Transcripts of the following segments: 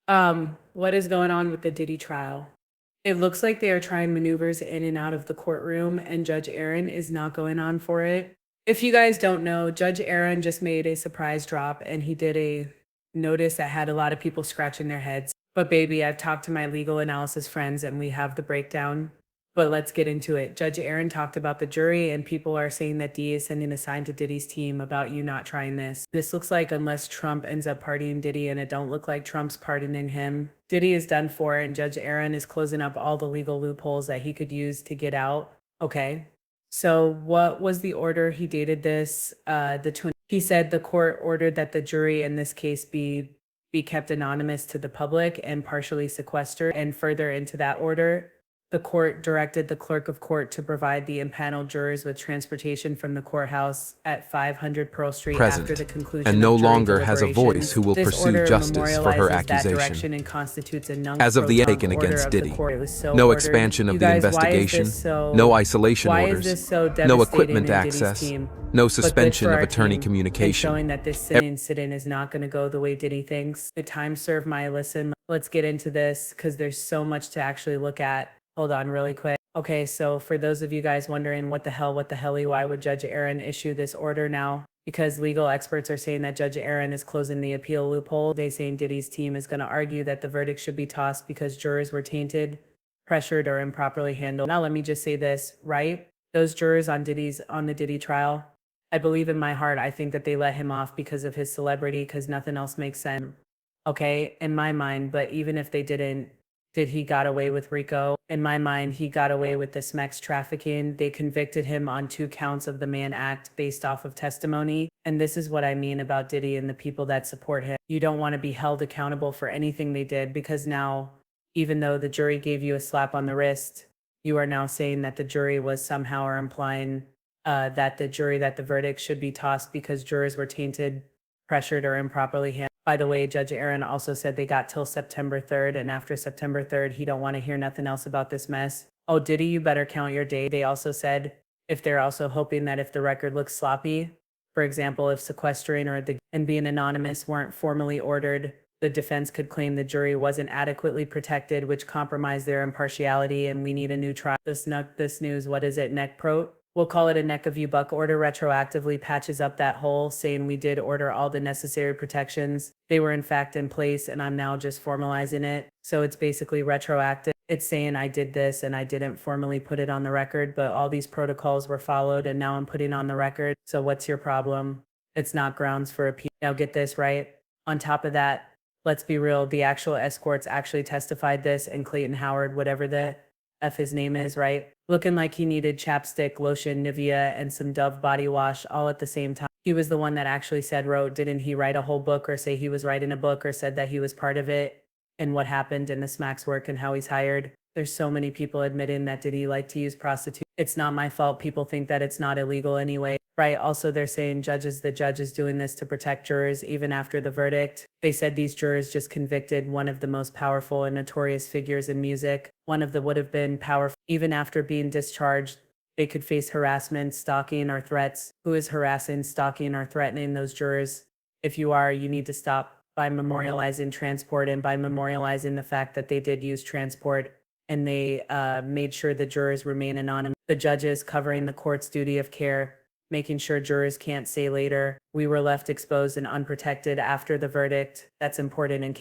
What is going on with the Diddy trial? It looks like they are trying maneuvers in and out of the courtroom, and Judge Aaron is not going on for it. If you guys don't know, Judge Aaron just made a surprise drop and he did a notice that had a lot of people scratching their heads. But baby, I've talked to my legal analysis friends and we have the breakdown. But let's get into it. Judge Aaron talked about the jury, and people are saying that D is sending a sign to Diddy's team about you not trying this. This looks like, unless Trump ends up pardoning Diddy, and it don't look like Trump's pardoning him, Diddy is done for, and Judge Aaron is closing up all the legal loopholes that he could use to get out. Okay. So what was the order? He dated this. He said the court ordered that the jury in this case be kept anonymous to the public and partially sequestered. And further into that order, the court directed the clerk of court to provide the impaneled jurors with transportation from the courthouse at 500 Pearl Street after the conclusion and of no jury longer has a voice who will This pursue order justice for her memorializes that direction accusation. and constitutes a As of the nunc pro taken tunc against order of the Diddy, court. It was so no ordered. expansion of You the guys, why is investigation, this so- no isolation why orders, is this so no devastating equipment in Diddy's access, team? no But good suspension for of our attorney team, and communication. showing that this incident is not going to go the way Diddy thinks. The time served my listen. Let's get into this because there's so much to actually look at. Hold on really quick. Okay, so for those of you guys wondering what the hell, why would Judge Aaron issue this order now? Because legal experts are saying that Judge Aaron is closing the appeal loophole. They saying Diddy's team is going to argue that the verdict should be tossed because jurors were tainted, pressured, or improperly handled. Now let me just say this, right? Those jurors on the Diddy trial, I believe in my heart, I think that they let him off because of his celebrity, because nothing else makes sense. Okay, in my mind, but even if they didn't, did he got away with RICO? In my mind, he got away with the SMEX trafficking. They convicted him on 2 counts of the Mann Act based off of testimony. And this is what I mean about Diddy and the people that support him. You don't want to be held accountable for anything they did, because now, even though the jury gave you a slap on the wrist, you are now saying that the jury was somehow or implying that the verdict should be tossed because jurors were tainted, pressured, or improperly handled. By the way, Judge Aaron also said they got till September 3rd, and after September 3rd, he don't want to hear nothing else about this mess. Oh, Diddy, you better count your day. They also said if they're also hoping that if the record looks sloppy, for example, if sequestering and being anonymous weren't formally ordered, the defense could claim the jury wasn't adequately protected, which compromised their impartiality, and we need a new trial. This news, what is it, neck pro? We'll call it a neck of you buck order, retroactively patches up that hole, saying we did order all the necessary protections. They were in fact in place, and I'm now just formalizing it. So it's basically retroactive. It's saying I did this and I didn't formally put it on the record, but all these protocols were followed and now I'm putting on the record. So what's your problem? It's not grounds for appeal. Now get this right. On top of that, let's be real, the actual escorts actually testified this, and Clayton Howard, whatever the F his name is, right? Looking like he needed chapstick, lotion, Nivea, and some Dove body wash all at the same time. He was the one that actually didn't he write a whole book or say he was writing a book or said that he was part of it and what happened in the Smacks work and how he's hired? There's so many people admitting that Diddy liked to use prostitutes. It's not my fault. People think that it's not illegal anyway. Right. Also, they're saying the judge is doing this to protect jurors even after the verdict. They said these jurors just convicted one of the most powerful and notorious figures in music. One of the would have been powerful. Even after being discharged, they could face harassment, stalking, or threats. Who is harassing, stalking, or threatening those jurors? If you are, you need to stop by memorializing transport and by memorializing the fact that they did use transport and they made sure the jurors remain anonymous. The judges covering the court's duty of care, making sure jurors can't say later, we were left exposed and unprotected after the verdict. That's important in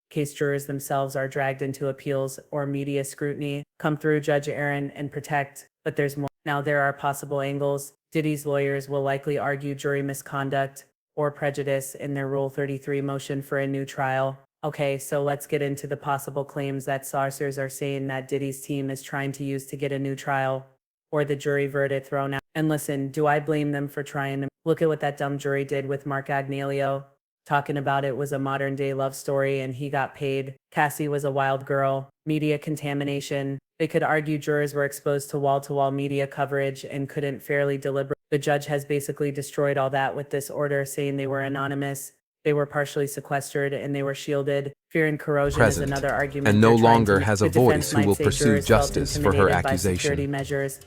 case jurors themselves are dragged into appeals or media scrutiny. Come through, Judge Aaron, and protect. But there's more. Now there are possible angles. Diddy's lawyers will likely argue jury misconduct or prejudice in their Rule 33 motion for a new trial. Okay, so let's get into the possible claims that sources are saying that Diddy's team is trying to use to get a new trial or the jury verdict thrown out. And listen, do I blame them for trying to look at what that dumb jury did with Mark Agnello? Talking about it was a modern day love story and he got paid. Cassie was a wild girl. Media contamination. They could argue jurors were exposed to wall-to-wall media coverage and couldn't fairly deliberate. The judge has basically destroyed all that with this order, saying they were anonymous, they were partially sequestered, and they were shielded. Fear and corrosion is another argument. And no longer has a voice who will pursue justice for her accusation. Measures.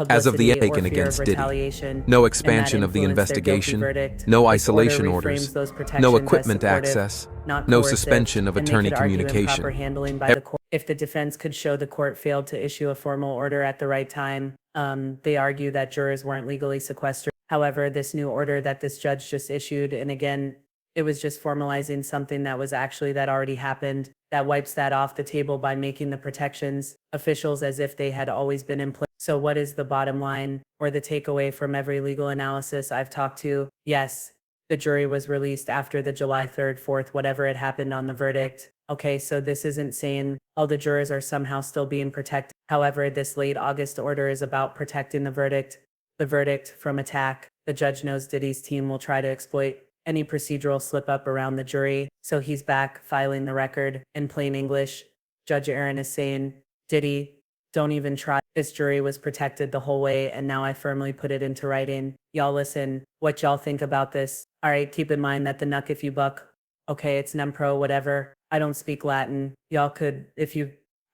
As of the publicity, or Aiken fear of against Diddy, retaliation, no and that expansion of the influenced their guilty investigation, verdict. no This order isolation reframes orders, those no protections as equipment supportive, access, not no coercive, suspension of and they attorney could argue improper communication. handling by the court. If the defense could show the court failed to issue a formal order at the right time, they argue that jurors weren't legally sequestered. However, this new order that this judge just issued, and again, it was just formalizing something that was actually that already happened, that wipes that off the table by making the protections officials as if they had always been in place. So what is the bottom line or the takeaway from every legal analysis I've talked to? Yes, the jury was released after the July 3rd, 4th, whatever had happened on the verdict. Okay, so this isn't saying all the jurors are somehow still being protected. However, this late August order is about protecting the verdict from attack. The judge knows Diddy's team will try to exploit any procedural slip up around the jury, so he's back filing the record in plain English. Judge Arun is saying, Diddy, don't even try. This jury was protected the whole way, and now I firmly put it into writing. Y'all listen, what y'all think about this? All right, keep in mind that the nuck if you buck. Okay, it's nempro, whatever. I don't speak Latin. Y'all could,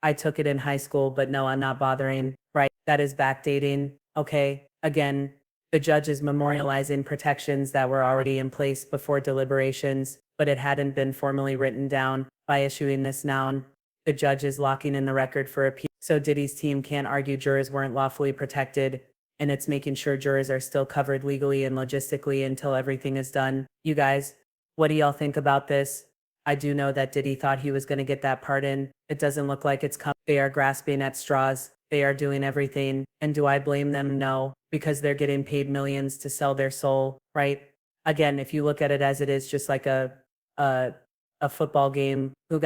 I took it in high school, but no, I'm not bothering. Right, that is backdating. Okay, again, the judge is memorializing protections that were already in place before deliberations, but it hadn't been formally written down. By issuing this now, the judge is locking in the record for appeal. So Diddy's team can't argue jurors weren't lawfully protected, and it's making sure jurors are still covered legally and logistically until everything is done. You guys, what do y'all think about this? I do know that Diddy thought he was going to get that pardon. It doesn't look like it's come. They are grasping at straws. They are doing everything. And do I blame them? No, because they're getting paid millions to sell their soul, right? Again, if you look at it as it is just like a football game, who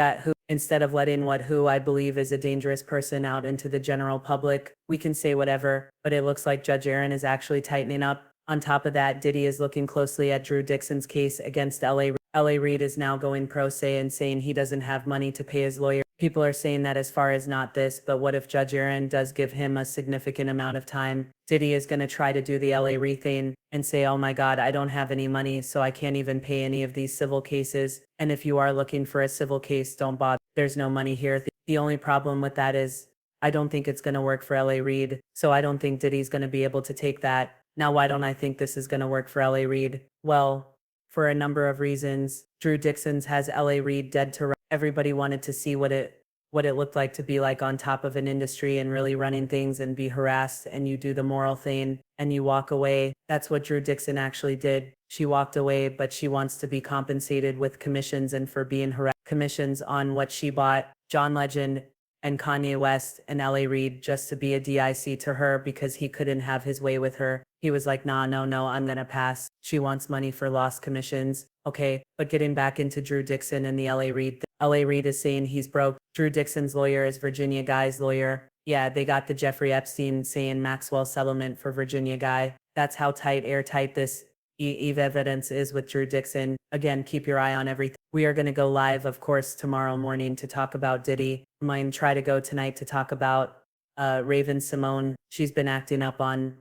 instead of letting who I believe is a dangerous person out into the general public, we can say whatever, but it looks like Judge Arun is actually tightening up. On top of that, Diddy is looking closely at Drew Dixon's case against L.A. Reid is now going pro se and saying he doesn't have money to pay his lawyer. People are saying that as far as not this, but what if Judge Arun does give him a significant amount of time? Diddy is going to try to do the L.A. Reid thing and say, oh my God, I don't have any money, so I can't even pay any of these civil cases. And if you are looking for a civil case, don't bother. There's no money here. The only problem with that is I don't think it's going to work for L.A. Reid, so I don't think Diddy's going to be able to take that. Now, why don't I think this is going to work for L.A. Reid? Well, for a number of reasons. Drew Dixon's has L.A. Reid dead to rights. Everybody wanted to see what it looked like to be like on top of an industry and really running things and be harassed, and you do the moral thing and you walk away. That's what Drew Dixon actually did. She walked away, but she wants to be compensated with commissions and for being harassed. Commissions on what she bought John Legend and Kanye West and L.A. Reid just to be a DIC to her because he couldn't have his way with her. He was like, nah, no, I'm gonna pass. She wants money for lost commissions. Okay, but getting back into Drew Dixon and the L.A. Reid. L.A. Reid is saying he's broke. Drew Dixon's lawyer is Virginia Guy's lawyer. Yeah, they got the Jeffrey Epstein saying Maxwell settlement for Virginia Guy. That's how airtight this Eve evidence is with Drew Dixon. Again, keep your eye on everything. We are going to go live, of course, tomorrow morning to talk about Diddy. I might try to go tonight to talk about Raven Simone. She's been acting up on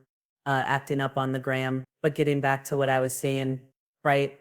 the gram. But getting back to what I was saying, right?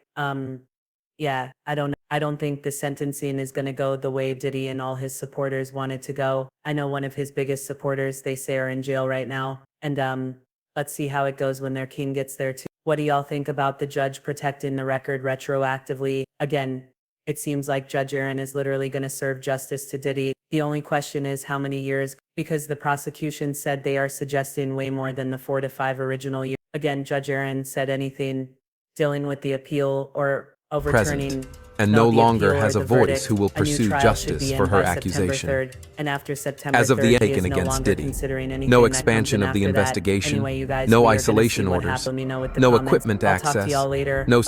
Yeah, I don't think the sentencing is going to go the way Diddy and all his supporters wanted to go. I know one of his biggest supporters, they say, are in jail right now. And let's see how it goes when their king gets there too. What do y'all think about the judge protecting the record retroactively? Again, it seems like Judge Arun is literally going to serve justice to Diddy. The only question is how many years, because the prosecution said they are suggesting way more than the 4 to 5 original years. Again, Judge Arun said anything dealing with the appeal or overturning and no the longer appeal has or a the voice verdict. who will A new pursue trial should justice be in for her by September accusation. 3rd, and after September As of 3rd, the he Aiken is no against longer Diddy, considering anything no that comes expansion in of the after that. investigation, Anyway, you guys, no we are gonna isolation see what orders, happened. Let me know with the no comments. equipment I'll talk to access, y'all later. no Bye.